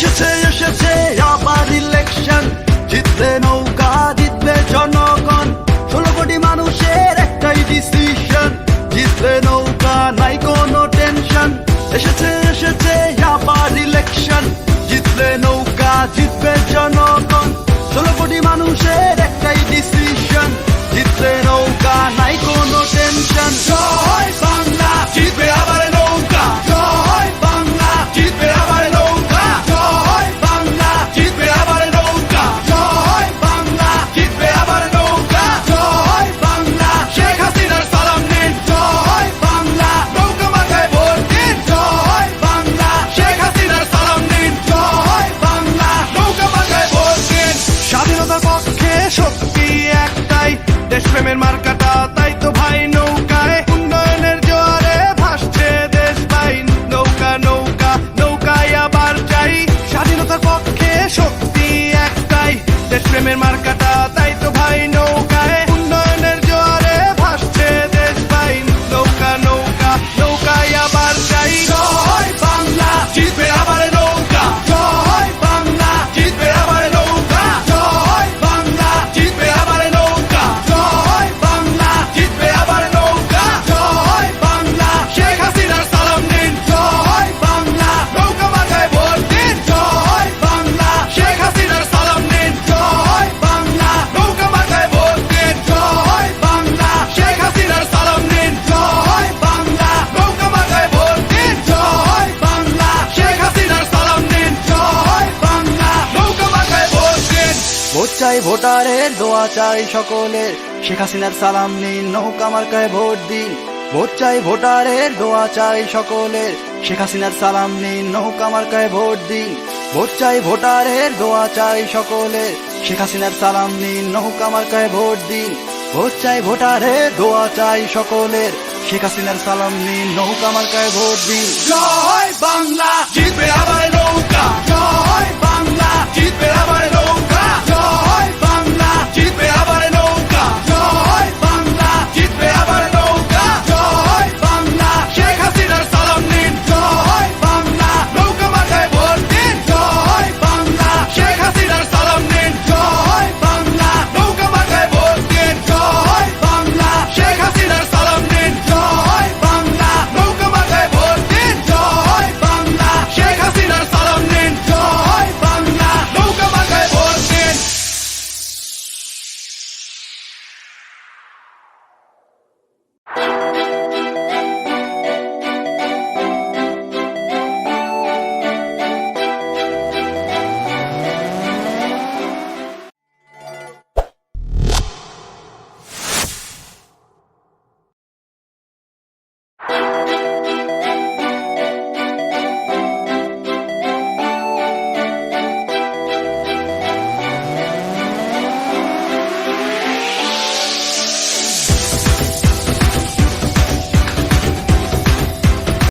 এসেছে এসেছে আবার ইলেকশন, জিতবে নৌকা জিতবে জনগণ, 16 কোটি মানুষের একটাই ডিসিশন, জিতবে নৌকা নাই কোনো টেনশন। এসেছে এসেছে আবার ইলেকশন, জিতবে নৌকা জিতবে জনগণ, 16 কোটি মানুষের একটাই ডিসিশন, জিতবে নৌকা নাই কোনো টেনশন। জয় বাংলা জিতবে আবার নৌকা, জয় বাংলা জিতবে আবার নৌকা, জয় বাংলা জিতবে আবার নৌকা, জয় বাংলা জিতবে আবার নৌকা, জয় বাংলা শেখ হাসিনার সালাম নিন, জয় বাংলা নৌকা মাথায় ভোট দিন, জয় বাংলা শেখ হাসিনার সালাম নিন, জয় বাংলা নৌকা মাথায় ভোট দিন। স্বাধীনতার পক্ষে শক্তি একটাই, দেশপ্রেমের মার্কাটা তাই তো ভাই নৌকায়, উন্নয়নের জোয়ারে ভাসছে দেশ ভাই, নৌকা নৌকা নৌকায় আবার যাই। স্বাধীনতার পক্ষে শক্তি একটাই, দেশপ্রেমের মার্কাটা তাই তো ভাই নৌকায়, উন্নয়নের জোয়ারে ভাসছে দেশ ভাই, নৌকা নৌকা নৌকায় আবার যাই। জয় বাংলা জিতবে আবার নৌকা, জয় বাংলা জিতবে আবার নৌকা, জয় বাংলা জিতবে আবার নৌকা, জয় বাংলা জিতবে আবার নৌকা, জয় বাংলা শেখ হাসিনার সালাম নিন, জয় বাংলা নৌকা মাথায় ভোট দিন, জয় বাংলা শেখ হাসিনার সালাম নিন, জয় বাংলা নৌকা মাথায় ভোট দিন, জয় বাংলা শেখ হাসিনার সালাম নিন, জয় বাংলা নৌকা মাথায় ভোট দিন, জয় বাংলা শেখ হাসিনার সালাম নিন, জয় বাংলা নৌকা মাথায় ভোট দিন। ভোট চাই ভোটারের, দোয়া চাই সকলের, শেখ হাসিনার সালাম নিন, নৌকা মার্কায় ভোট দিন। ভোট চাই ভোটারের, দোয়া চাই সকলের, শেখ হাসিনার সালাম নিন, নৌকা মার্কায় ভোট দিন। ভোট চাই ভোটারের, দোয়া চাই সকলের, শেখ হাসিনার সালাম নিন, নৌকা মার্কায় ভোট দিন। ভোট চাই ভোটারের, দোয়া চাই সকলের, শেখ হাসিনার সালাম নিন, নৌকা মার্কায় ভোট দিন। জয় বাংলা জিতবে আবার